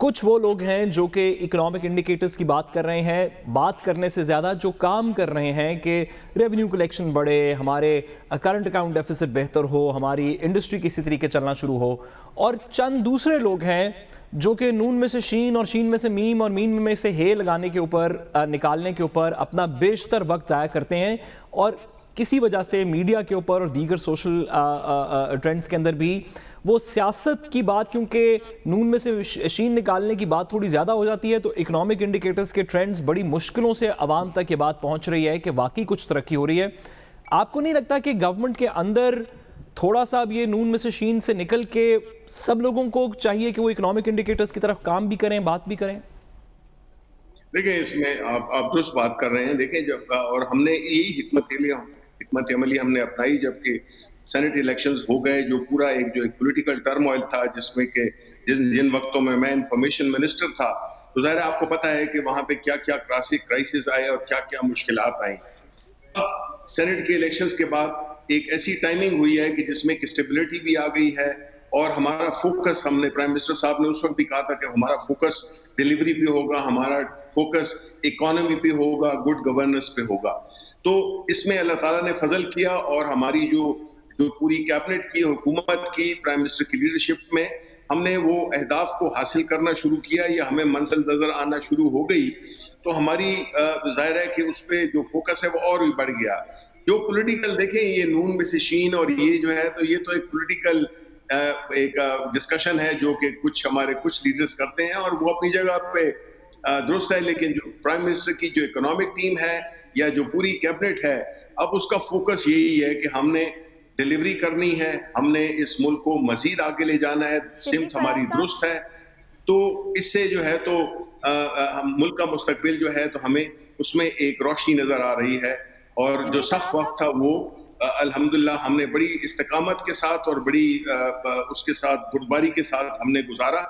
کچھ وہ لوگ ہیں جو کہ اکنامک انڈیکیٹرز کی بات کر رہے ہیں، بات کرنے سے زیادہ جو کام کر رہے ہیں کہ ریونیو کلیکشن بڑھے، ہمارے کرنٹ اکاؤنٹ ڈیفیسٹ بہتر ہو، ہماری انڈسٹری کسی طریقے چلنا شروع ہو. اور چند دوسرے لوگ ہیں جو کہ نون میں سے شین اور شین میں سے میم اور میم میں سے ہے لگانے کے اوپر، نکالنے کے اوپر اپنا بیشتر وقت ضائع کرتے ہیں. اور کسی وجہ سے میڈیا کے اوپر اور دیگر سوشل ٹرینڈز کے اندر بھی وہ سیاست کی بات، کیونکہ نون میں سے شین نکالنے کی بات تھوڑی زیادہ ہو جاتی ہے، تو اکنامک انڈیکیٹرز کے ٹرینڈز بڑی مشکلوں سے عوام تک یہ بات پہنچ رہی ہے کہ واقعی کچھ ترقی ہو رہی ہے. آپ کو نہیں لگتا کہ گورنمنٹ کے اندر تھوڑا سا اب یہ نون میں سے شین سے نکل کے سب لوگوں کو چاہیے کہ وہ اکنامک انڈیکیٹرز کی طرف کام بھی کریں، بات بھی کریں؟ دیکھیں اس میں آپ درست بات کر رہے ہیں. دیکھیں جب اور ہم نے یہی حکمت عملی ہم نے اپنائی جبکہ سینٹ الیکشنز ہو گئے، جو پورا جو ایک پولیٹیکل ٹرموائل تھا، جس میں کہ جن وقتوں میں انفارمیشن منسٹر تھا، تو ظاہر آپ کو پتہ ہے کہ وہاں پہ کیا کیا کرائسس آئے اور کیا کیا مشکلات آئیں. سینٹ کے الیکشنز کے بعد ایک ایسی ٹائمنگ ہوئی ہے کہ جس میں کہ اسٹیبلٹی بھی آ گئی ہے، اور ہمارا فوکس، ہم نے پرائم منسٹر صاحب نے اس وقت بھی کہا تھا کہ ہمارا فوکس ڈیلیوری پہ ہوگا، ہمارا فوکس اکانومی پہ ہوگا، گڈ گورننس پہ ہوگا. تو اس میں اللہ تعالیٰ نے فضل کیا، اور ہماری جو پوری کیبنٹ کی حکومت کی پرائم منسٹر کی لیڈرشپ میں ہم نے وہ اہداف کو حاصل کرنا شروع کیا، یا ہمیں منزل نظر آنا شروع ہو گئی. تو ہماری ظاہر ہے کہ اس پہ جو فوکس ہے وہ اور بھی بڑھ گیا. جو پولیٹیکل دیکھیں یہ نون میں سے شین اور یہ جو ہے، تو یہ تو ایک پولیٹیکل ایک ڈسکشن ہے جو کہ ہمارے کچھ لیڈرز کرتے ہیں، اور وہ اپنی جگہ پہ درست ہے. لیکن جو پرائم منسٹر کی جو اکنامک ٹیم ہے یا جو پوری کیبنٹ ہے، اب اس کا فوکس یہی ہے کہ ہم نے ڈیلیوری کرنی ہے، ہم نے اس ملک کو مزید آگے لے جانا ہے، سمت ہماری درست ہے. تو اس سے جو ہے تو ملک کا مستقبل جو ہے تو ہمیں اس میں ایک روشنی نظر آ رہی ہے. اور جو سخت وقت تھا وہ الحمدللہ ہم نے بڑی استقامت کے ساتھ اور بڑی اس کے ساتھ بردباری کے ساتھ ہم نے گزارا،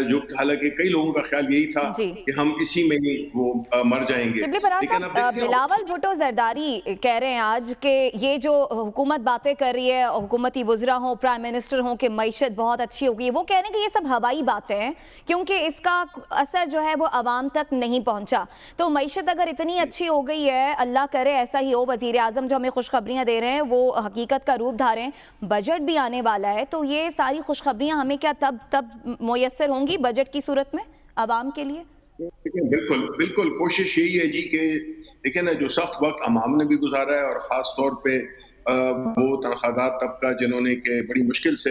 جو حالانکہ کئی لوگوں کا خیال یہی تھا کہ ہم اسی میں ہی وہ مر جائیں گے. لیکن بلاول بھٹو زرداری کہہ رہے ہیں آج کہ یہ جو حکومت باتیں کر رہی ہے، حکومتی وزراء ہوں، پرائم منسٹر ہوں کہ معیشت بہت اچھی ہوگی، وہ کہہ رہے ہیں کہ یہ سب ہوائی باتیں ہیں کیونکہ اس کا اثر جو ہے وہ عوام تک نہیں پہنچا. تو معیشت اگر اتنی اچھی ہو گئی ہے، اللہ کرے ایسا ہی ہو، وزیر اعظم جو ہمیں خوشخبریاں دے رہے ہیں وہ حقیقت کا روپ دھاریں، بجٹ بھی آنے والا ہے، تو یہ ساری خوشخبریاں ہمیں کیا تب میسر ہوں گی بجٹ کی صورت میں عوام کے لیے؟ بالکل کوشش یہی ہے جی کہ دیکھیں نا، جو سخت وقت عوام نے بھی گزارا ہے، اور خاص طور پہ وہ تنخواہ طبقہ جنہوں نے کہ بڑی مشکل سے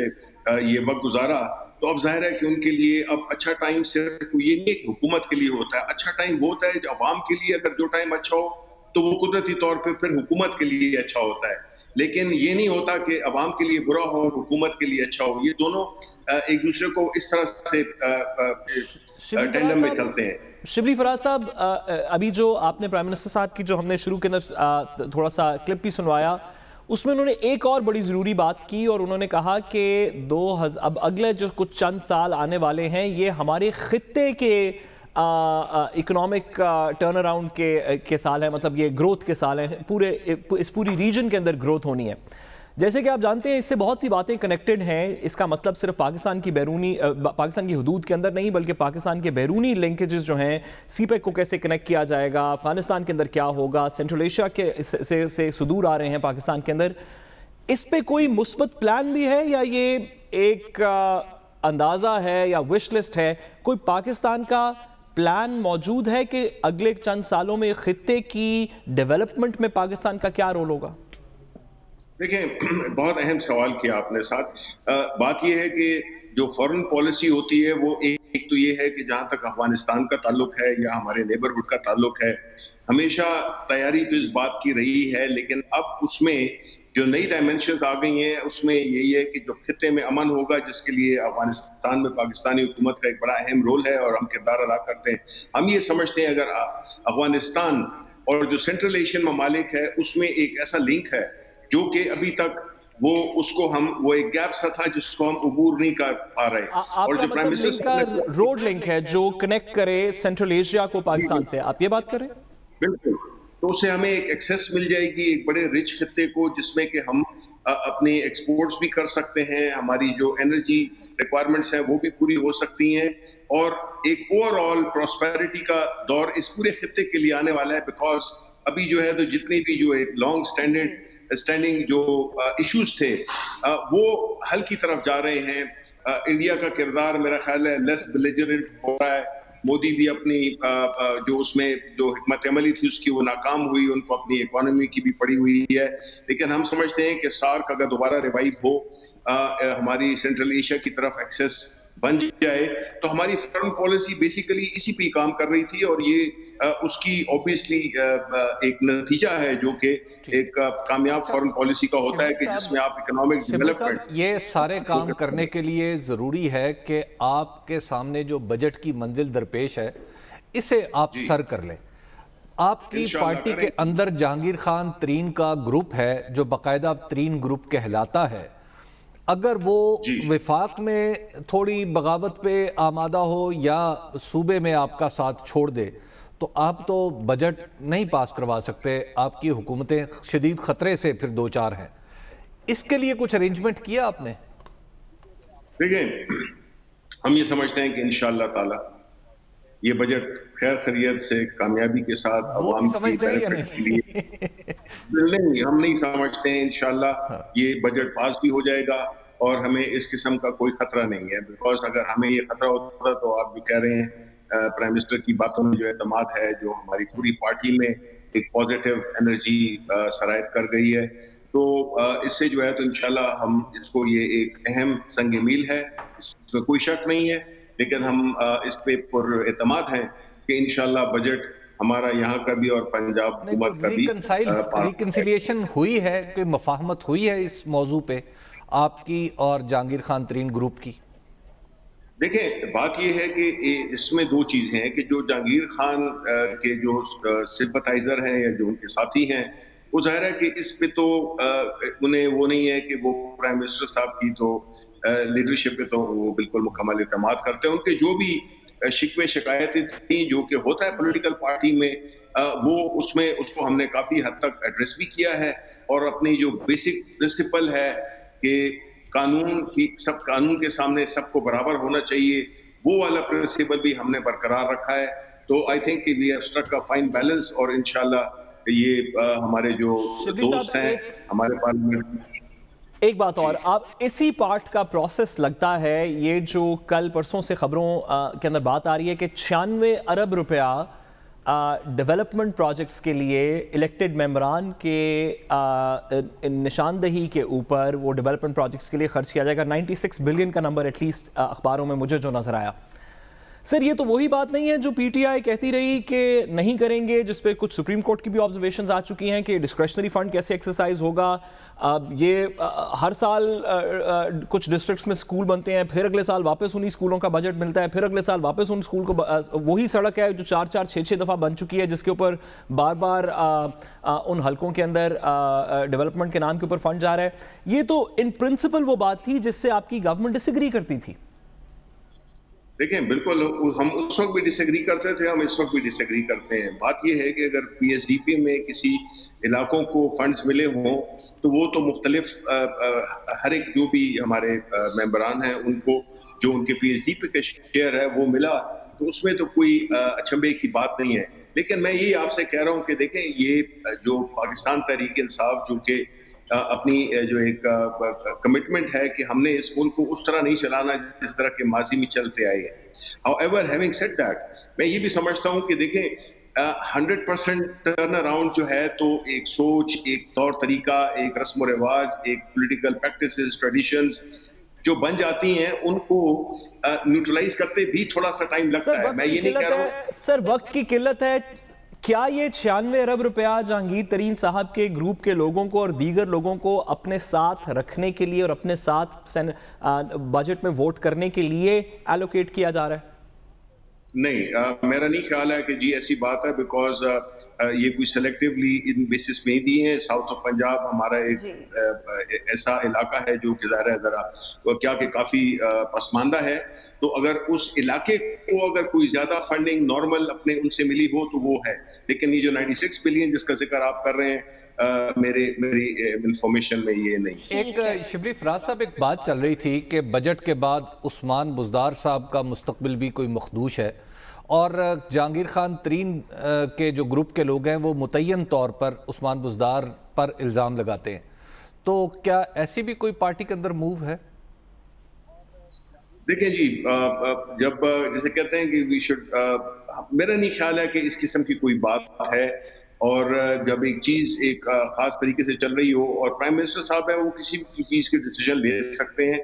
یہ وقت گزارا، تو اب ظاہر ہے کہ ان کے لیے اب اچھا ٹائم صرف یہ نہیں حکومت کے لیے ہوتا ہے، اچھا ٹائم وہ ہوتا ہے جو عوام کے لیے اگر جو ٹائم اچھا ہو تو وہ قدرتی طور پہ پھر حکومت کے لیے اچھا ہوتا ہے. لیکن یہ نہیں ہوتا کہ عوام کے لیے برا ہو حکومت کے لیے اچھا ہو. یہ دونوں ایک دوسرے کو اس طرح سے ٹینڈم میں چلتے ہیں. شبلی فراز صاحب، ابھی جو آپ نے پرائم منسٹر صاحب کی جو ہم نے شروع کے اندر تھوڑا سا کلپ بھی سنوایا، اس میں انہوں نے ایک اور بڑی ضروری بات کی، اور انہوں نے کہا کہ اب اگلے جو کچھ چند سال آنے والے ہیں یہ ہمارے خطے کے اکنامک ٹرن اراؤنڈ کے سال ہیں، مطلب یہ گروتھ کے سال ہیں، اس پوری ریجن کے اندر گروتھ ہونی ہے. جیسے کہ آپ جانتے ہیں اس سے بہت سی باتیں کنیکٹڈ ہیں. اس کا مطلب صرف پاکستان کی حدود کے اندر نہیں بلکہ پاکستان کے بیرونی لنکیجز جو ہیں، سی پیک کو کیسے کنیکٹ کیا جائے گا، افغانستان کے اندر کیا ہوگا، سینٹرل ایشیا کے سے صدور آ رہے ہیں پاکستان کے اندر. اس پہ کوئی مثبت پلان بھی ہے یا یہ ایک اندازہ ہے یا وش لسٹ ہے؟ کوئی پاکستان کا پلان موجود ہے کہ اگلے چند سالوں میں خطے کی ڈیولپمنٹ میں پاکستان کا کیا رول ہوگا؟ دیکھیں بہت اہم سوال کیا آپ نے. ساتھ بات یہ ہے کہ جو فورن پالیسی ہوتی ہے وہ ایک تو یہ ہے کہ جہاں تک افغانستان کا تعلق ہے یا ہمارے نیبرہڈ کا تعلق ہے، ہمیشہ تیاری تو اس بات کی رہی ہے، لیکن اب اس میں جو نئی ڈائمنشنز آ گئی ہیں اس میں یہی ہے کہ جو خطے میں امن ہوگا، جس کے لیے افغانستان میں پاکستانی حکومت کا ایک بڑا اہم رول ہے اور ہم کردار ادا کرتے ہیں. ہم یہ سمجھتے ہیں اگر افغانستان اور جو سینٹرل ایشین ممالک ہے اس میں ایک ایسا لنک ہے جو کہ ابھی تک وہ ایک گیپ سا تھا جس کو ہم عبور نہیں کر پا رہے. اور جو پرائم منسٹر کا روڈ لنک ہے جو کنیکٹ کرے سینٹرل ایشیا کو پاکستان سے، آپ یہ بات کر رہے ہیں؟ بالکل. تو اس سے ہمیں ایک ایکسیس مل جائے گی ایک بڑے رچ خطے کو، جس میں کہ ہم اپنی ایکسپورٹس بھی کر سکتے ہیں، ہماری جو انرجی ریکوائرمنٹس ہیں وہ بھی پوری ہو سکتی ہیں، اور ایک اوور آل پراسپیرٹی کا دور اس پورے خطے کے لیے آنے والا ہے, بیکاز ابھی جو ہے تو جتنی بھی جو ایک لانگ اسٹینڈنگ جو ایشوز تھے وہ حل کی طرف جا رہے ہیں. انڈیا کا کردار میرا خیال ہے لیس بیلیجرنٹ ہو رہا ہے. مودی بھی اپنی جو اس میں جو حکمت عملی تھی اس کی وہ ناکام ہوئی, ان کو اپنی اکانومی کی بھی پڑی ہوئی ہے. لیکن ہم سمجھتے ہیں کہ سارک اگر دوبارہ ریوائیو ہو, ہماری سینٹرل ایشیا کی طرف ایکسیس بن جائے, تو ہماری فارن پالیسی بیسیکلی اسی پہ کام کر رہی تھی, اور یہ اس کی اوبیسلی ایک نتیجہ ہے جو کہ ایک کامیاب فارن پالیسی کا ہوتا ہے کہ جس میں آپ اکنامک ڈیولپمنٹ. یہ سارے کام کرنے کے لیے ضروری ہے کہ آپ کے سامنے جو بجٹ کی منزل درپیش ہے اسے آپ سر کر لیں. آپ کی پارٹی کے اندر جہانگیر خان ترین کا گروپ ہے جو باقاعدہ ترین گروپ کہلاتا ہے. اگر وہ وفاق میں تھوڑی بغاوت پہ آمادہ ہو یا صوبے میں آپ کا ساتھ چھوڑ دے تو آپ تو بجٹ نہیں پاس کروا سکتے. آپ کی حکومتیں شدید خطرے سے پھر دو چار ہیں. اس کے لیے کچھ ارینجمنٹ کیا آپ نے؟ دیکھیں, ہم یہ سمجھتے ہیں کہ انشاءاللہ تعالی یہ بجٹ خیر خیریت سے کامیابی کے ساتھ عوام کی بینیفٹ کے لیے نہیں, ہم نہیں سمجھتے ہیں. انشاءاللہ یہ بجٹ پاس بھی ہو جائے گا اور ہمیں اس قسم کا کوئی خطرہ نہیں ہے. بیکاز اگر ہمیں یہ خطرہ ہوتا تو آپ بھی کہہ رہے ہیں پرائم منسٹر کی باتوں میں جو اعتماد ہے, جو ہماری پوری پارٹی میں ایک پازیٹیو انرجی سرایت کر گئی ہے, تو اس سے جو ہے تو انشاءاللہ ہم اس کو یہ ایک اہم سنگ میل ہے, اس میں کوئی شک نہیں ہے. لیکن ہم اس پہ پر اعتماد ہیں کہ انشاءاللہ بجٹ ہمارا یہاں کا بھی اور پنجاب حکومت کا بھی ریکنسیلیشن ہوئی ہے, کوئی مفاہمت ہوئی ہے اس موضوع پہ آپ کی اور جہانگیر خان ترین گروپ کی؟ دیکھیں, بات یہ ہے کہ اس میں دو چیزیں ہیں کہ جو جہانگیر خان کے جو سمپتھائزر ہیں یا جو ان کے ساتھی ہیں, وہ ظاہر ہے کہ اس پہ تو انہیں وہ نہیں ہے کہ وہ پرائم منسٹر صاحب کی تو لیڈرشپ پہ تو وہ بالکل مکمل اعتماد کرتے ہیں. ان کے جو بھی شکوے شکایتیں تھیں جو کہ ہوتا ہے پولیٹیکل پارٹی میں, وہ اس کو ہم نے کافی حد تک ایڈریس بھی کیا ہے, اور اپنی جو بیسک پرنسپل ہے کہ قانون کے سامنے سب کو برابر ہونا چاہیے, وہ والا پرنسپل بھی ہم نے برقرار رکھا ہے. تو آئی تھنک کہ we have struck a fine balance, اور انشاءاللہ یہ ہمارے جو دوست ہیں ہمارے پارلیمنٹ. ایک بات اور, آپ اسی پارٹ کا پروسیس لگتا ہے یہ جو کل پرسوں سے خبروں کے اندر بات آ رہی ہے کہ 96 ارب روپیہ ڈیولپمنٹ پروجیکٹس کے لیے الیکٹڈ ممبران کے نشاندہی کے اوپر وہ ڈیولپمنٹ پروجیکٹس کے لیے خرچ کیا جائے گا. 96 بلین کا نمبر ایٹ لیسٹ اخباروں میں مجھے جو نظر آیا. سر, یہ تو وہی بات نہیں ہے جو پی ٹی آئی کہتی رہی کہ نہیں کریں گے, جس پہ کچھ سپریم کورٹ کی بھی آبزرویشنز آ چکی ہیں کہ ڈسکریشنری فنڈ کیسے ایکسرسائز ہوگا. یہ ہر سال کچھ ڈسٹرکٹس میں سکول بنتے ہیں, پھر اگلے سال واپس انہی سکولوں کا بجٹ ملتا ہے, پھر اگلے سال واپس ان سکول کو وہی سڑک ہے جو 4-6 دفعہ بن چکی ہے, جس کے اوپر بار بار ان حلقوں کے اندر ڈیولپمنٹ کے نام کے اوپر فنڈ جا رہا ہے. یہ تو ان پرنسپل وہ بات تھی جس سے آپ کی گورنمنٹ ڈس ایگری کرتی تھی. دیکھیں, بالکل ہم اس وقت بھی ڈس ایگری کرتے تھے, ہم اس وقت بھی ڈس ایگری کرتے ہیں. بات یہ ہے کہ اگر پی ایس ڈی پی میں کسی علاقوں کو فنڈز ملے ہوں تو وہ تو مختلف ہر ایک جو بھی ہمارے ممبران ہیں ان کو جو ان کے پی ایس ڈی پی کا شیئر ہے وہ ملا, تو اس میں تو کوئی اچنبے کی بات نہیں ہے. لیکن میں یہ آپ سے کہہ رہا ہوں کہ دیکھیں, یہ جو پاکستان تحریک انصاف جو کہ اپنی جو ایک کمٹمنٹ ہے کہ ہم نے اس ملک کو اس طرح نہیں چلانا جس طرح کے ماضی میں چلتے آئے ہیں. However, having said that, میں یہ بھی سمجھتا ہوں کہ دیکھیں 100% ٹرن اراؤنڈ جو ہے تو ایک سوچ, ایک طور طریقہ, ایک رسم و رواج, ایک پولیٹیکل پریکٹسز, ٹریڈیشنز جو بن جاتی ہیں ان کو نیوٹرلائز کرتے بھی تھوڑا سا ٹائم لگتا ہے. میں یہ نہیں کہہ رہا ہوں سر وقت کی قلت ہے. کیا یہ 96 ارب روپیہ جہانگیر ترین صاحب کے گروپ کے لوگوں کو اور دیگر لوگوں کو اپنے ساتھ رکھنے کے لیے اور اپنے ساتھ بجٹ میں ووٹ کرنے کے لیے ایلوکیٹ کیا جا رہا ہے؟ نہیں, میرا نہیں خیال ہے کہ جی ایسی بات ہے, بیکاز یہ کوئی سلیکٹیولی ان بیسس میں دی ہیں. ساؤتھ آف پنجاب ہمارا ایک ایسا علاقہ ہے جو کہ ظاہر ہے ذرا کیا کہ کافی پسماندہ ہے, تو اگر اس علاقے کو اگر کوئی زیادہ فنڈنگ نارمل اپنے ان سے ملی ہو تو وہ ہے. لیکن یہ جو 96 بلین جس کا ذکر آپ کر رہے ہیں میری انفارمیشن میں یہ نہیں. ایک شبلی فراز صاحب ایک بات چل رہی تھی کہ بجٹ کے بعد عثمان بزدار صاحب کا مستقبل بھی کوئی مخدوش ہے اور جہانگیر خان ترین کے جو گروپ کے لوگ ہیں وہ متعین طور پر عثمان بزدار پر الزام لگاتے ہیں. تو کیا ایسی بھی کوئی پارٹی کے اندر موو ہے؟ دیکھیں جی, جب جیسے کہتے ہیں کہ وی شوڈ, میرا نہیں خیال ہے کہ اس قسم کی کوئی بات ہے. اور جب ایک چیز ایک خاص طریقے سے چل رہی ہو اور پرائم منسٹر صاحب ہیں وہ کسی بھی چیز کے ڈیسیجن لے سکتے ہیں,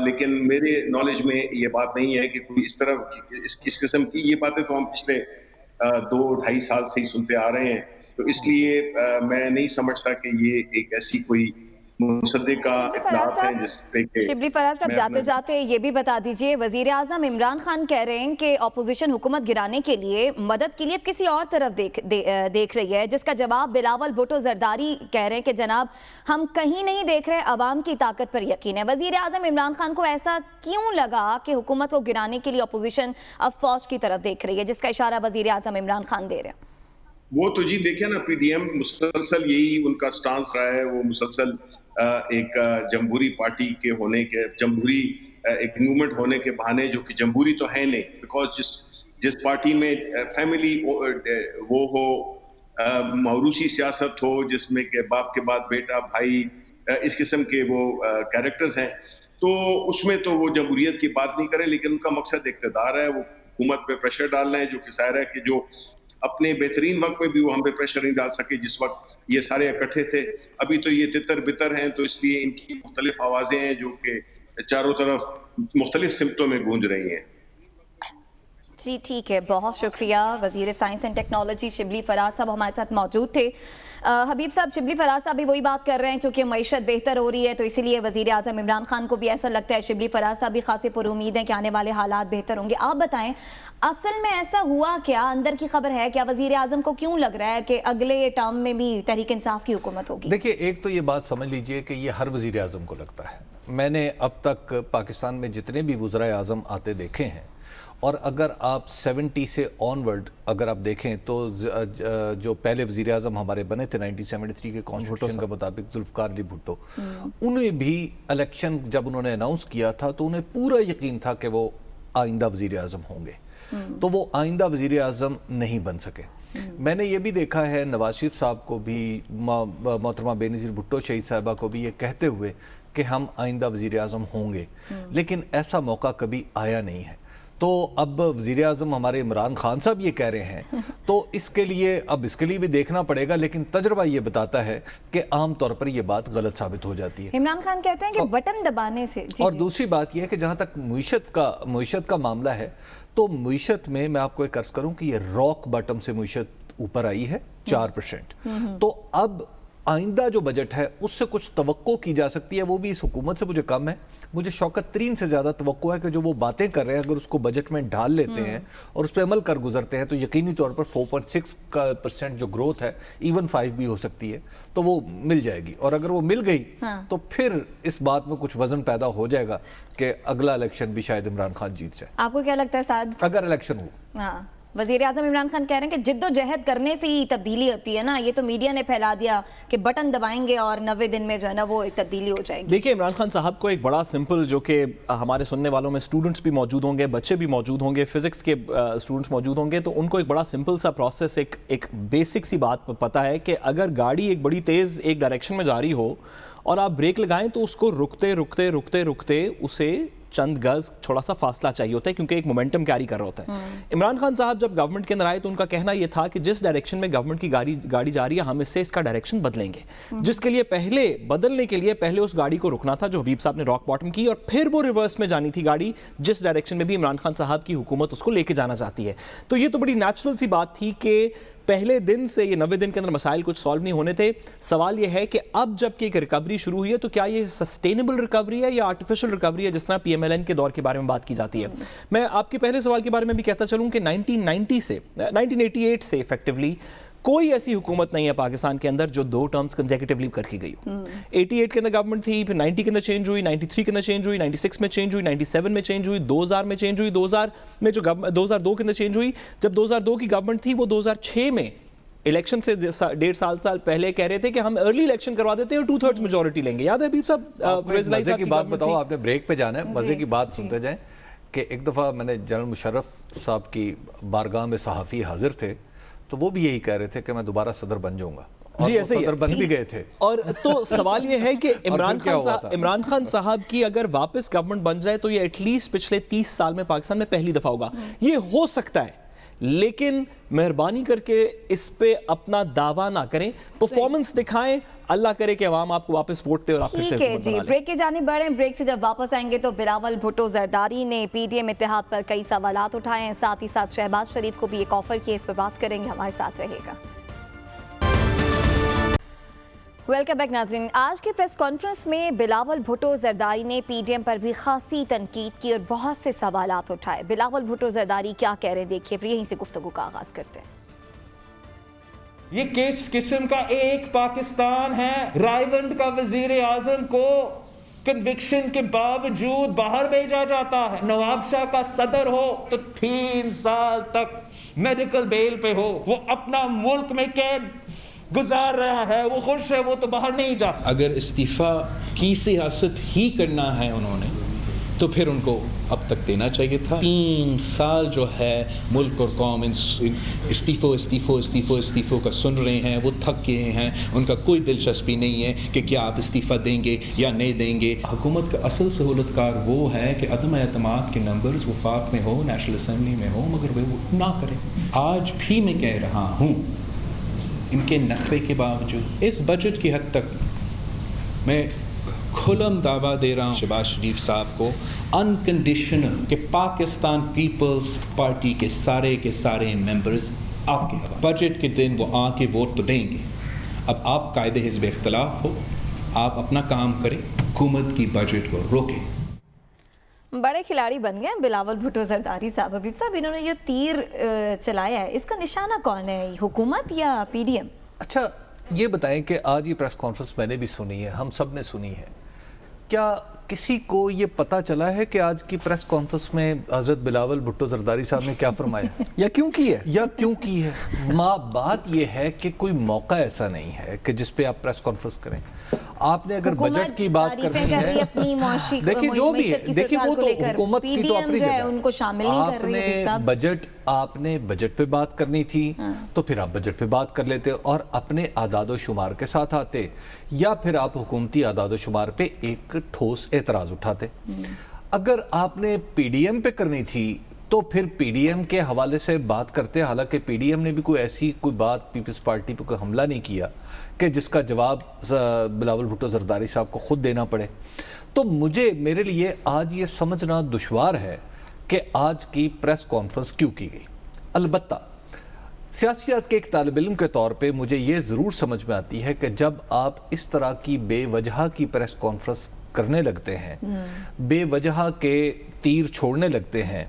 لیکن میرے نالج میں یہ بات نہیں ہے کہ کوئی اس طرح اس قسم کی یہ باتیں تو ہم پچھلے 2-2.5 سال سے ہی سنتے آ رہے ہیں. تو اس لیے میں نہیں سمجھتا کہ یہ ایک ایسی کوئی مصدقہ اطلاعات ہیں جس پہ کہ شبلی فراز صاحب جاتے جاتے یہ بھی بتا دیجئے, وزیر اعظم عمران خان کہہ رہے ہیں کہ اپوزیشن حکومت گرانے کے لیے مدد کے لیے کسی اور طرف دیکھ رہی ہے, جس کا جواب بلاول بھٹو زرداری کہہ رہے ہیں کہ جناب ہم کہیں نہیں دیکھ رہے, عوام کی طاقت پر یقین ہے. وزیر اعظم عمران خان کو ایسا کیوں لگا کہ حکومت کو گرانے کے لیے اپوزیشن اب فوج کی طرف دیکھ رہی ہے, جس کا اشارہ وزیر اعظم عمران خان دے رہے ہیں؟ وہ تو جی دیکھیں نا, پی ڈی ایم مسلسل یہی ان کا سٹانس رہا ہے. وہ مسلسل ایک جمہوری پارٹی کے ہونے کے, جمہوری ایک موومنٹ ہونے کے بہانے, جو کہ جمہوری تو ہے نہیں, بیکاز جس پارٹی میں فیملی وہ ہو, موروثی سیاست ہو, جس میں کہ باپ کے بعد بیٹا بھائی اس قسم کے وہ کیریکٹرز ہیں, تو اس میں تو وہ جمہوریت کی بات نہیں کریں, لیکن ان کا مقصد اقتدار ہے. وہ حکومت پہ پریشر ڈالنا ہے, جو کہ ظاہر ہے کہ جو اپنے بہترین وقت میں بھی وہ ہم پہ پریشر نہیں ڈال سکے جس وقت یہ سارے اکٹھے تھے. ابھی تو یہ تتر بتر ہیں, تو اس لیے ان کی مختلف آوازیں ہیں جو کہ چاروں طرف مختلف سمتوں میں گونج رہی ہیں. جی ٹھیک ہے, بہت شکریہ. وزیر science and technology Shibli Faraz صاحب ہمارے ساتھ موجود تھے. حبیب صاحب, شبلی فراز صاحب بھی وہی بات کر رہے ہیں, چونکہ معیشت بہتر ہو رہی ہے تو اسی لیے وزیر اعظم عمران خان کو بھی ایسا لگتا ہے. شبلی فراز صاحب بھی خاصے پر امید ہیں کہ آنے والے حالات بہتر ہوں گے. آپ بتائیں اصل میں ایسا ہوا کیا, اندر کی خبر ہے کیا؟ وزیر اعظم کو کیوں لگ رہا ہے کہ اگلے ٹرم میں بھی تحریک انصاف کی حکومت ہوگی؟ دیکھیے, ایک تو یہ بات سمجھ لیجئے کہ یہ ہر وزیر اعظم کو لگتا ہے. میں نے اب تک پاکستان میں جتنے بھی وزراء اعظم آتے دیکھے ہیں, اور اگر آپ 70 سے آن ورڈ اگر آپ دیکھیں تو جو پہلے وزیر اعظم ہمارے بنے تھے 1973 کے کانسٹیٹیوشن کے مطابق, ذوالفقار علی بھٹو, انہیں بھی الیکشن جب انہوں نے اناؤنس کیا تھا تو انہیں پورا یقین تھا کہ وہ آئندہ وزیر اعظم ہوں گے, تو وہ آئندہ وزیر اعظم نہیں بن سکے. میں نے یہ بھی دیکھا ہے نواز شریف صاحب کو بھی, محترمہ بے نظیر بھٹو شہید صاحبہ کو بھی یہ کہتے ہوئے کہ ہم آئندہ وزیر اعظم ہوں گے, لیکن ایسا موقع کبھی آیا نہیں ہے. تو اب وزیر اعظم ہمارے عمران خان صاحب یہ کہہ رہے ہیں, تو اس کے لیے بھی دیکھنا پڑے گا, لیکن تجربہ یہ بتاتا ہے کہ عام طور پر یہ بات غلط ثابت ہو جاتی ہے. عمران خان کہتے ہیں کہ بٹن دبانے سے. اور دوسری بات یہ ہے کہ جہاں تک معیشت کا معاملہ ہے, تو معیشت میں آپ کو ایک عرض کروں کہ یہ راک باٹم سے معیشت اوپر آئی ہے 4%. تو اب آئندہ جو بجٹ ہے اس سے کچھ توقع کی جا سکتی ہے, وہ بھی اس حکومت سے مجھے کم ہے. مجھے شوکت ترین سے زیادہ توقع ہے کہ جو وہ باتیں کر رہے ہیں اگر اس کو بجٹ میں ڈال لیتے ہیں اور اس پہ عمل کر گزرتے ہیں تو یقینی طور پر 4.6% جو گروتھ ہے, ایون 5 بھی ہو سکتی ہے, تو وہ مل جائے گی. اور اگر وہ مل گئی تو پھر اس بات میں کچھ وزن پیدا ہو جائے گا کہ اگلا الیکشن بھی شاید عمران خان جیت جائے. آپ کو کیا لگتا ہے سعد, اگر الیکشن ہو؟ وزیر اعظم عمران خان کہہ رہے ہیں کہ جد و جہد کرنے سے ہی تبدیلی ہوتی ہے نا, یہ تو میڈیا نے پھیلا دیا کہ بٹن دبائیں گے اور 90 دن میں جو ہے نا وہ ایک تبدیلی ہو جائے گی. دیکھیں عمران خان صاحب کو ایک بڑا سمپل, جو کہ ہمارے سننے والوں میں اسٹوڈنٹس بھی موجود ہوں گے, بچے بھی موجود ہوں گے, فزکس کے اسٹوڈنٹس موجود ہوں گے, تو ان کو ایک بڑا سمپل سا پروسیس, ایک بیسک سی بات پتہ ہے کہ اگر گاڑی ایک بڑی تیز ایک ڈائریکشن میں جا رہی ہو اور آپ بریک لگائیں تو اس کو رکتے رکتے رکتے رکتے اسے چند گز تھوڑا سا فاصلہ چاہیے ہوتا ہے, کیونکہ ایک مومنٹم کیری کر رہا ہوتا ہے. عمران خان صاحب جب گورنمنٹ کے اندر آئے تو ان کا کہنا یہ تھا کہ جس ڈائریکشن میں گورنمنٹ کی گاڑی جا رہی ہے ہم اس سے اس کا ڈائریکشن بدلیں گے, جس کے لیے بدلنے کے لیے پہلے اس گاڑی کو رکنا تھا جو حبیب صاحب نے راک باٹم کی, اور پھر وہ ریورس میں جانی تھی گاڑی جس ڈائریکشن میں بھی عمران خان صاحب کی حکومت اس کو لے کے جانا چاہتی ہے. تو یہ تو بڑی نیچرل سی بات تھی کہ پہلے دن سے یہ 90 دن کے اندر مسائل کچھ سالو نہیں ہونے تھے. سوال یہ ہے کہ اب جب کہ ایک ریکوری شروع ہوئی ہے تو کیا یہ سسٹینیبل ریکوری ہے یا آرٹیفیشل ریکوری ہے, جس طرح پی ایم ایل این کے دور کے بارے میں بات کی جاتی ہے. میں آپ کے پہلے سوال کے بارے میں بھی کہتا چلوں کہ 1988 سے ایفیکٹولی کوئی ایسی حکومت نہیں ہے پاکستان کے اندر جو 2 ٹرمز کنزیکٹیولی کر کے گئی ہو. 88 کے اندر گورنمنٹ تھی, پھر 90 کے اندر چینج ہوئی, 93 کے اندر چینج ہوئی, 96 میں چینج ہوئی, 97 میں چینج ہوئی, 2000 میں چینج ہوئی, 2000 میں جو 2002 کے اندر چینج ہوئی. جب 2002 کی گورنمنٹ تھی وہ 2006 میں الیکشن سے 1.5 سال پہلے کہہ رہے تھے کہ ہم ارلی الیکشن کروا دیتے ہیں اور 2/3 میجورٹی لیں گے. یاد ہے حبیب صاحب؟ مزے کی بات بتاؤ, آپ نے بریک پہ جانا ہے, مزے کی بات سنتے جائیں کہ ایک دفعہ میں نے جنرل مشرف صاحب کی بارگاہ میں صحافی حاضر تھے, تو وہ بھی یہی کہہ رہے تھے کہ میں دوبارہ صدر بن جاؤں گا, جی ایسے ہی صدر بن بھی گئے تھے. اور تو سوال یہ ہے کہ عمران خان صاحب کی اگر واپس گورنمنٹ بن جائے تو یہ ایٹ لیسٹ پچھلے 30 سال میں پاکستان میں پہلی دفعہ ہوگا. یہ ہو سکتا ہے, لیکن مہربانی کر کے اس پہ اپنا دعویٰ نہ کریں, پرفارمنس دکھائیں, اللہ کرے کہ عوام آپ کو واپس ووٹ دے اور آپ پھر سے ٹھیک ہے جی. بریک کی جانب بڑھیں. بریک سے جب واپس آئیں گے تو بلاول بھٹو زرداری نے پی ڈی ایم اتحاد پر کئی سوالات اٹھائے ہیں, ساتھ ہی ساتھ شہباز شریف کو بھی ایک آفر کیا, اس پر بات کریں گے, ہمارے ساتھ رہے گا. ویلکم بیک ناظرین. آج کی پریس کانفرنس میں بلاول بھٹو زرداری نے پی ڈی ایم پر بھی خاصی تنقید کی اور بہت سے سوالات اٹھائے. بلاول بھٹو زرداری کیا کہہ رہے ہیں دیکھیے, پھر یہیں سے گفتگو کا آغاز کرتے ہیں. یہ کس قسم کا ایک پاکستان ہے؟ رائیونڈ کا وزیر اعظم کو کنوکشن کے باوجود باہر بھیجا جاتا ہے. نواب شاہ کا صدر ہو تو 3 سال تک میڈیکل بیل پہ ہو, وہ اپنا ملک میں قید گزار رہا ہے, وہ خوش ہے, وہ تو باہر نہیں جاتا. اگر استعفیٰ کی سیاست ہی کرنا ہے انہوں نے تو پھر ان کو اب تک دینا چاہیے تھا. 3 سال جو ہے ملک اور قوم استعفوں کا سن رہے ہیں, وہ تھک گئے ہیں, ان کا کوئی دلچسپی نہیں ہے کہ کیا آپ استعفیٰ دیں گے یا نہیں دیں گے. حکومت کا اصل سہولت کار وہ ہے کہ عدم اعتماد کے نمبرز وفاق میں ہو, نیشنل اسمبلی میں ہو, مگر وہ نہ کریں. آج بھی میں کہہ رہا ہوں, ان کے نخرے کے باوجود اس بجٹ کی حد تک میں کھلم دعویٰ دے رہا ہوں شہباز شریف صاحب کو انکنڈیشنل کہ پاکستان پیپلز پارٹی کے سارے ممبرز آپ کے بجٹ کے دن وہ آ کے ووٹ تو دیں گے. اب آپ قائد حزب اختلاف ہو, آپ اپنا کام کریں, حکومت کی بجٹ کو روکیں. بڑے کھلاڑی بن گئے بلاول بھٹو زرداری صاحب. حبیب صاحب, انہوں نے یہ تیر چلایا ہے, اس کا نشانہ کون ہے, حکومت یا پی ڈی ایم؟ اچھا یہ بتائیں کہ آج یہ پریس کانفرنس میں نے بھی سنی ہے, ہم سب نے سنی ہے, کیا کسی کو یہ پتہ چلا ہے کہ آج کی پریس کانفرنس میں حضرت بلاول بھٹو زرداری صاحب نے کیا فرمایا یا کیوں کی ہے؟ بات یہ ہے کہ کوئی موقع ایسا نہیں ہے کہ جس پہ آپ پریس کانفرنس کریں. آپ نے اگر بجٹ کی بات کرنی ہے, دیکھیں جو بھی ہے, دیکھیں وہ تو حکومت کی تو اپنی جگہ, آپ نے بجٹ پہ بات کرنی تھی تو پھر آپ بجٹ پہ بات کر لیتے اور اپنے اعداد و شمار کے ساتھ آتے, یا پھر آپ حکومتی اعداد و شمار پہ ایک ٹھوس اعتراض اٹھاتے. اگر آپ نے پی ڈی ایم پہ کرنی تھی تو پھر پی ڈی ایم کے حوالے سے بات کرتے, حالانکہ پی ڈی ایم نے بھی کوئی بات پیپلز پارٹی پہ کوئی حملہ نہیں کیا کہ جس کا جواب بلاول بھٹو زرداری صاحب کو خود دینا پڑے. تو میرے لیے آج یہ سمجھنا دشوار ہے کہ آج کی پریس کانفرنس کیوں کی گئی. البتہ سیاسیات کے ایک طالب علم کے طور پہ مجھے یہ ضرور سمجھ میں آتی ہے کہ جب آپ اس طرح کی بے وجہ کی پریس کانفرنس کرنے لگتے ہیں, بے وجہ کے تیر چھوڑنے لگتے ہیں,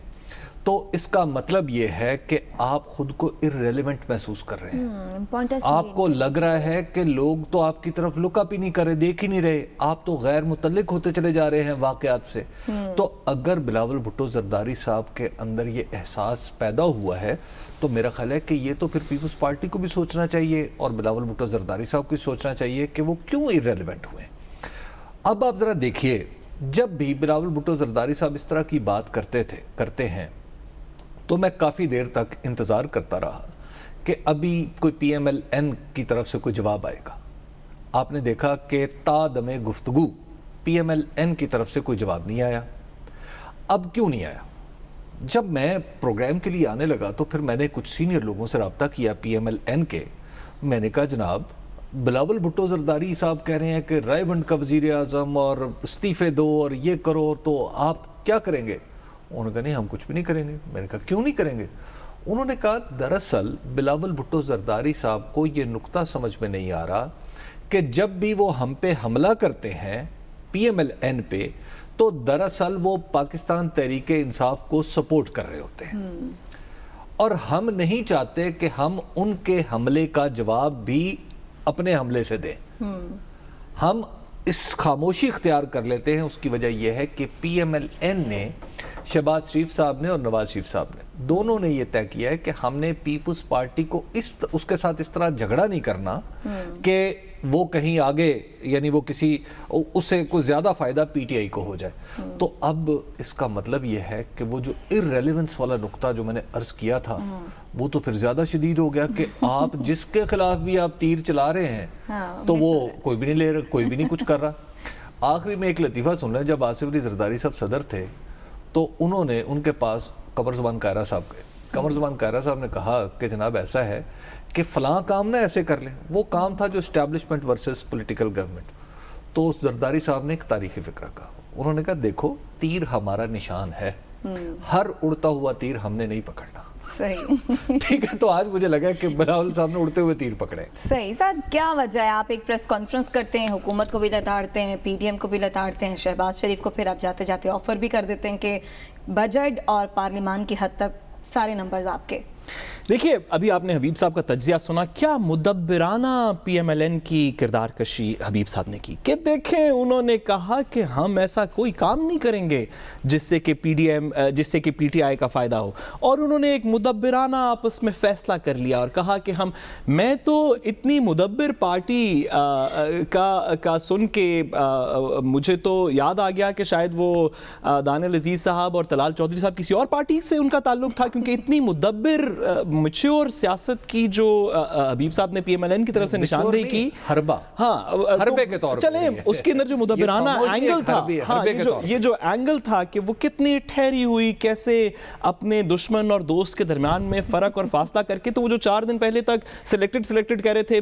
تو اس کا مطلب یہ ہے کہ آپ خود کو irrelevant محسوس کر رہے ہیں. آپ کو لگ رہا ہے کہ لوگ تو آپ کی طرف لک اپ ہی نہیں کر رہے, دیکھ ہی نہیں رہے, آپ تو غیر متعلق ہوتے چلے جا رہے ہیں واقعات سے. تو اگر بلاول بھٹو زرداری صاحب کے اندر یہ احساس پیدا ہوا ہے تو میرا خیال ہے کہ یہ تو پھر پیپلز پارٹی کو بھی سوچنا چاہیے اور بلاول بھٹو زرداری صاحب کو سوچنا چاہیے کہ وہ کیوں irrelevant ہوئے. اب آپ ذرا دیکھیے, جب بھی بلاول بھٹو زرداری صاحب اس طرح کی بات کرتے ہیں تو میں کافی دیر تک انتظار کرتا رہا کہ ابھی کوئی پی ایم ایل این کی طرف سے کوئی جواب آئے گا. آپ نے دیکھا کہ تا دم گفتگو پی ایم ایل این کی طرف سے کوئی جواب نہیں آیا. اب کیوں نہیں آیا؟ جب میں پروگرام کے لیے آنے لگا تو پھر میں نے کچھ سینئر لوگوں سے رابطہ کیا پی ایم ایل این کے. میں نے کہا جناب بلاول بھٹو زرداری صاحب کہہ رہے ہیں کہ رائے ونڈ کا وزیر اعظم اور استعفے دو اور یہ کرو, تو آپ کیا کریں گے؟ انہوں نے کہا نہیں ہم کچھ بھی نہیں کریں گے. میں نے کہا کیوں نہیں کریں گے؟ انہوں نے کہا دراصل بلاول بھٹو زرداری صاحب کو یہ نقطہ سمجھ میں نہیں آ رہا کہ جب بھی وہ ہم پہ حملہ کرتے ہیں پی ایم ایل این پہ, تو دراصل وہ پاکستان تحریک انصاف کو سپورٹ کر رہے ہوتے ہیں, اور ہم نہیں چاہتے کہ ہم ان کے حملے کا جواب بھی اپنے حملے سے دیں. ہم اس خاموشی اختیار کر لیتے ہیں. اس کی وجہ یہ ہے کہ پی ایم ایل این نے شہباز شریف صاحب نے اور نواز شریف صاحب نے دونوں نے یہ طے کیا ہے کہ ہم نے پیپلز پارٹی کو اس کے ساتھ اس طرح جھگڑا نہیں کرنا کہ وہ کہیں آگے یعنی وہ کسی اس سے کوئی زیادہ فائدہ پی ٹی آئی کو ہو جائے. تو اب اس کا مطلب یہ ہے کہ وہ جو ارریلیونس والا نقطہ جو میں نے عرض کیا تھا وہ تو پھر زیادہ شدید ہو گیا کہ آپ جس کے خلاف بھی آپ تیر چلا رہے ہیں تو وہ کوئی بھی نہیں لے رہا, کوئی بھی نہیں کچھ کر رہا. آخری میں ایک لطیفہ سن لیں, جب آصف علی زرداری صاحب صدر تھے تو انہوں نے ان کے پاس قمر زمان کائرہ صاحب گئے. قمر زمان کائرہ صاحب نے کہا کہ جناب ایسا ہے کہ فلاں کام نہ ایسے کر لیں. وہ کام تھا جو اسٹیبلشمنٹ ورسز پولیٹیکل گورنمنٹ. تو زرداری صاحب نے ایک تاریخی فکرہ کہا, انہوں نے کہا دیکھو تیر ہمارا نشان ہے, ہر اڑتا ہوا تیر ہم نے نہیں پکڑنا. صحیح ٹھیک ہے, تو آج مجھے لگا کہ بلاول صاحب نے اڑتے ہوئے تیر پکڑے. صحیح. سر کیا وجہ ہے, آپ ایک پریس کانفرنس کرتے ہیں, حکومت کو بھی لتاڑتے ہیں, پی ڈی ایم کو بھی لتاڑتے ہیں, شہباز شریف کو پھر آپ جاتے جاتے آفر بھی کر دیتے ہیں کہ بجٹ اور پارلیمان کی حد تک سارے نمبرز آپ کے. دیکھیے ابھی آپ نے حبیب صاحب کا تجزیہ سنا, کیا مدبرانہ پی ایم ایل این کی کردار کشی حبیب صاحب نے کی کہ دیکھیں انہوں نے کہا کہ ہم ایسا کوئی کام نہیں کریں گے جس سے کہ پی ٹی آئی کا فائدہ ہو, اور انہوں نے ایک مدبرانہ آپس میں فیصلہ کر لیا اور کہا کہ میں تو اتنی مدبر پارٹی کا سن کے مجھے تو یاد آ گیا کہ شاید وہ دانیال عزیز صاحب اور طلال چودھری صاحب کسی اور پارٹی سے ان کا تعلق تھا, کیونکہ اتنی مدبر میچور سیاست کی جو حبیب صاحب نے پی ایم ایل این کی طرف سے نشاندہی کی, حربے کے طور پر چلیں اس کے اندر جو مدبرانہ اینگل تھا, یہ جو اینگل تھا کہ وہ کتنی ٹھہری ہوئی, کیسے اپنے دشمن اور دوست کے درمیان میں فرق اور فاصلہ کر کے, تو وہ جو 4 دن پہلے تک سلیکٹڈ کہہ رہے تھے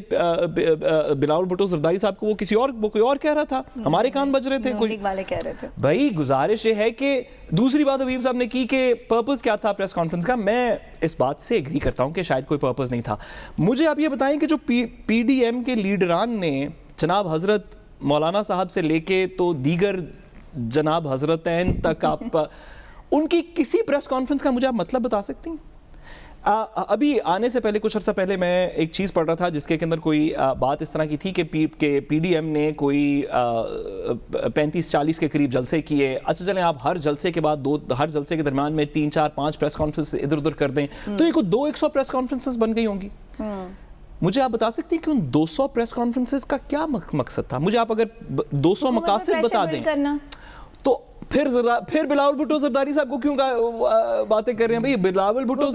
بلاول بھٹو زرداری صاحب کو, وہ کوئی اور کہہ رہا تھا, ہمارے کان بج رہے تھے کوئی والے کہہ رہے تھے. بھائی گزارش یہ ہے کہ دوسری بات حبیب صاحب نے کی کہ پرپز کیا تھا پریس کانفرنس کا, میں اس بات سے ایگری کرتا ہوں کہ شاید کوئی پرپز نہیں تھا. مجھے آپ یہ بتائیں کہ جو پی ڈی ایم کے لیڈران نے جناب حضرت مولانا صاحب سے لے کے تو دیگر جناب حضرتین تک, آپ ان کی کسی پریس کانفرنس کا مجھے آپ مطلب بتا سکتی ہیں؟ ابھی آنے سے پہلے کچھ عرصہ پہلے میں ایک چیز پڑھ رہا تھا جس کے اندر کوئی بات اس طرح کی تھی کہ پی ڈی ایم نے کوئی 35-40 کے قریب جلسے کیے. اچھا چلیں آپ ہر جلسے کے بعد ہر جلسے کے درمیان میں 3-4-5 پریس کانفرنس ادھر ادھر کر دیں تو یہ کوئی 200 پریس کانفرنسز بن گئی ہوں گی. مجھے آپ بتا سکتی ہیں کہ ان 200 پریس کانفرنسز کا کیا مقصد تھا؟ مجھے آپ اگر 200 مقاصد بتا دیں تو پھر بلاول بھٹو زرداری صاحب کو کیوں باتیں کر رہے ہیں؟ بھئی بلاول بھٹو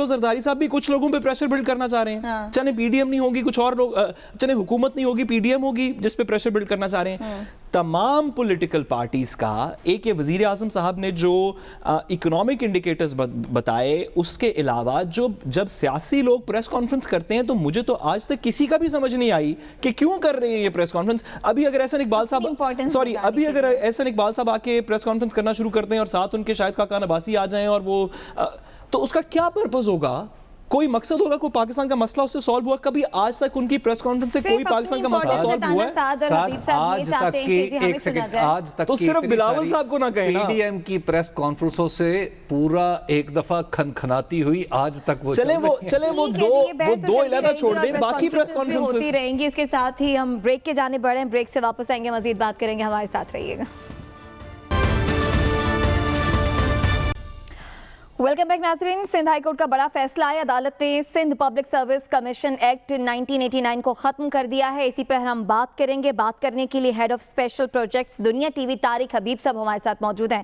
زرداری صاحب بھی کچھ لوگوں پہ پریشر بلڈ کرنا چاہ رہے ہیں. چلیں پی ڈی ایم نہیں ہوگی, کچھ اور لوگ, چلیں حکومت نہیں ہوگی, پی ڈی ایم ہوگی جس پہ پریشر بلڈ کرنا چاہ رہے ہیں. تمام پولیٹیکل پارٹیز کا ایک یہ وزیر اعظم صاحب نے جو اکنامک انڈیکیٹرز بتائے, اس کے علاوہ جب سیاسی لوگ پریس کانفرنس کرتے ہیں تو مجھے تو آج تک کسی کا بھی سمجھ نہیں آئی کہ کیوں کر رہے ہیں یہ پریس کانفرنس. ابھی اگر احسن اقبال صاحب آ کے پریس کانفرنس کرنا شروع کرتے ہیں اور ساتھ ان کے شاہد خاقان عباسی آ جائیں, اور وہ تو اس کا کیا پرپز ہوگا؟ کوئی مقصد ہوگا, کوئی پاکستان کا مسئلہ اس سے سالو ہوا؟ کبھی آج تک ان کی پریس کانفرنس سے کوئی پاکستان کا مسئلہ سالو ہوا ہے؟ تو صرف بلاول صاحب کو نہ کہیں نا. پی ڈی ایم کی پریس کانفرنسوں سے پورا ایک دفعہ کھنکھناتی ہوئی آج تک وہ چلیں وہ دو علیحدہ چھوڑ دیں, باقی پریس کانفرنسز ہوتی رہیں گی. اس کے ساتھ ہی ہم بریک کے جانے بڑھیں, بریک سے واپس آئیں گے, مزید بات کریں گے, ہمارے ساتھ رہیے گا. ویلکم بیک ناظرین. سندھ ہائی کورٹ کا بڑا فیصلہ ہے. عدالت نے Sindh public service commission act 1989 کو ختم کر دیا ہے. اسی پر ہم بات کریں گے. بات کرنے کے لیے ہیڈ آف اسپیشل پروجیکٹس دنیا ٹی وی طارق حبیب صاحب ہمارے ساتھ موجود ہیں.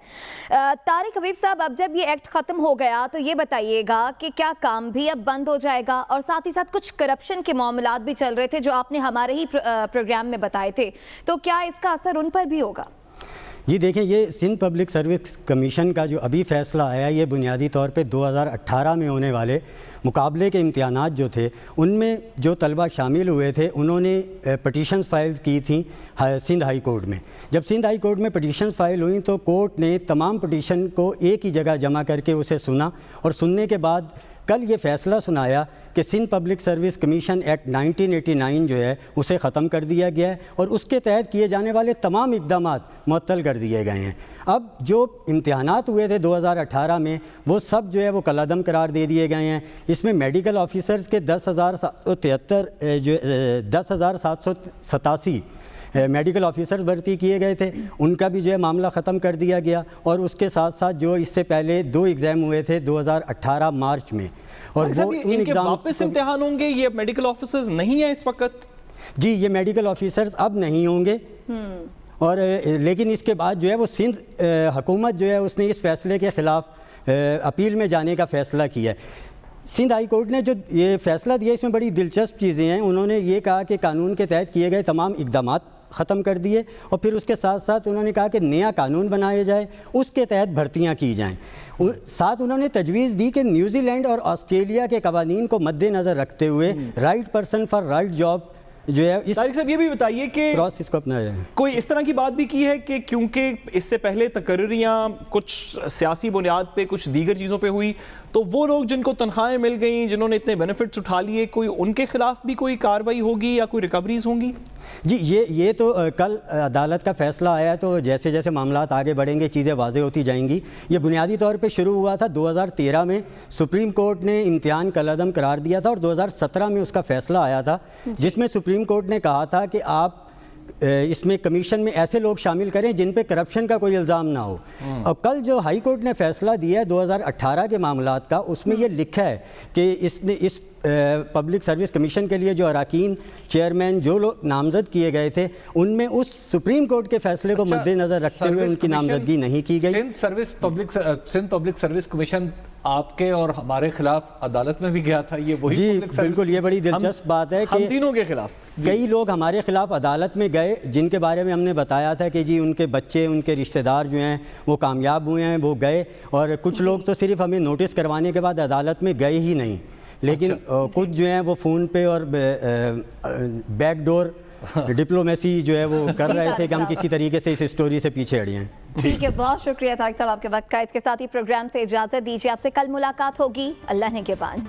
طارق حبیب صاحب, اب جب یہ ایکٹ ختم ہو گیا تو یہ بتائیے گا کہ کیا کام بھی اب بند ہو جائے گا, اور ساتھ ہی ساتھ کچھ کرپشن کے معاملات بھی چل رہے تھے جو آپ نے ہمارے ہی پروگرام میں بتائے تھے, تو کیا اس کا اثر ان پر بھی ہوگا؟ جی دیکھیں, یہ سندھ پبلک سروس کمیشن کا جو ابھی فیصلہ آیا, یہ بنیادی طور پہ 2018 میں ہونے والے مقابلے کے امتحانات جو تھے ان میں جو طلبہ شامل ہوئے تھے انہوں نے پٹیشنز فائل کی تھیں سندھ ہائی کورٹ میں. جب سندھ ہائی کورٹ میں پٹیشنز فائل ہوئیں تو کورٹ نے تمام پٹیشن کو ایک ہی جگہ جمع کر کے اسے سنا, اور سننے کے بعد کل یہ فیصلہ سنایا کہ Sindh public service commission act 1989 جو ہے اسے ختم کر دیا گیا ہے, اور اس کے تحت کیے جانے والے تمام اقدامات معطل کر دیے گئے ہیں. اب جو امتحانات ہوئے تھے 2018 میں وہ سب جو ہے وہ کالعدم قرار دے دیے گئے ہیں. اس میں میڈیکل آفیسرز کے 10,787 میڈیکل آفیسرز بھرتی کیے گئے تھے، ان کا بھی جو ہے معاملہ ختم کر دیا گیا، اور اس کے ساتھ ساتھ جو اس سے پہلے 2 ایگزام ہوئے تھے 2018 مارچ میں، اور وہ ان کے واپس امتحان ہوں گے، یہ میڈیکل آفیسرز نہیں ہیں اس وقت؟ جی، یہ میڈیکل آفیسرز اب نہیں ہوں گے، اور لیکن اس کے بعد جو ہے وہ سندھ حکومت جو ہے اس نے اس فیصلے کے خلاف اپیل میں جانے کا فیصلہ کیا ہے۔ سندھ ہائی کورٹ نے جو یہ فیصلہ دیا اس میں بڑی دلچسپ چیزیں ہیں۔ انہوں نے یہ کہا کہ قانون کے تحت کیے گئے تمام اقدامات ختم کر دیے، اور پھر اس کے ساتھ ساتھ انہوں نے کہا کہ نیا قانون بنایا جائے، اس کے تحت بھرتیاں کی جائیں۔ ساتھ انہوں نے تجویز دی کہ نیوزی لینڈ اور آسٹریلیا کے قوانین کو مد نظر رکھتے ہوئے right person for right job جو ہے اس طارق صاحب یہ بھی بتائیے کہ پروسیس کو اپنایا جائے۔ کوئی اس طرح کی بات بھی کی ہے کہ کیونکہ اس سے پہلے تقرریاں کچھ سیاسی بنیاد پہ کچھ دیگر چیزوں پہ ہوئی، تو وہ لوگ جن کو تنخواہیں مل گئیں، جنہوں نے اتنے بینیفٹس اٹھا لیے، کوئی ان کے خلاف بھی کوئی کارروائی ہوگی یا کوئی ریکوریز ہوں گی؟ جی، یہ تو کل عدالت کا فیصلہ آیا ہے، تو جیسے جیسے معاملات آگے بڑھیں گے چیزیں واضح ہوتی جائیں گی۔ یہ بنیادی طور پہ شروع ہوا تھا 2013 میں، سپریم کورٹ نے امتحان کالعدم قرار دیا تھا، اور 2017 میں اس کا فیصلہ آیا تھا، جس میں سپریم کورٹ نے کہا تھا کہ آپ اس میں کمیشن میں ایسے لوگ شامل کریں جن پہ کرپشن کا کوئی الزام نہ ہو۔ اور کل جو ہائی کورٹ نے فیصلہ دیا ہے 2018 کے معاملات کا، اس میں یہ لکھا ہے کہ اس نے اس پبلک سروس کمیشن کے لیے جو اراکین چیئرمین جو لوگ نامزد کیے گئے تھے، ان میں اس سپریم کورٹ کے فیصلے کو مد نظر رکھتے ہوئے ان کی نامزدگی نہیں کی گئی۔ سندھ پبلک سروس کمیشن آپ کے اور ہمارے خلاف عدالت میں بھی گیا تھا، یہ وہی جی بالکل، یہ بڑی دلچسپ بات ہے کہ ہم تینوں کے خلاف کئی لوگ ہمارے خلاف عدالت میں گئے، جن کے بارے میں ہم نے بتایا تھا کہ جی ان کے بچے، ان کے رشتہ دار جو ہیں وہ کامیاب ہوئے ہیں، وہ گئے، اور کچھ لوگ تو صرف ہمیں نوٹس کروانے کے بعد عدالت میں گئے ہی نہیں، لیکن کچھ جو ہیں وہ فون پہ اور بیک ڈور ڈپلومیسی جو ہے وہ کر رہے تھے کہ ہم کسی طریقے سے اس اسٹوری سے پیچھے ہٹ جائیں۔ ٹھیک ہے، بہت شکریہ طارق صاحب آپ کے وقت کا۔ اس کے ساتھ ہی پروگرام سے اجازت دیجیے، آپ سے کل ملاقات ہوگی، اللہ نگہبان۔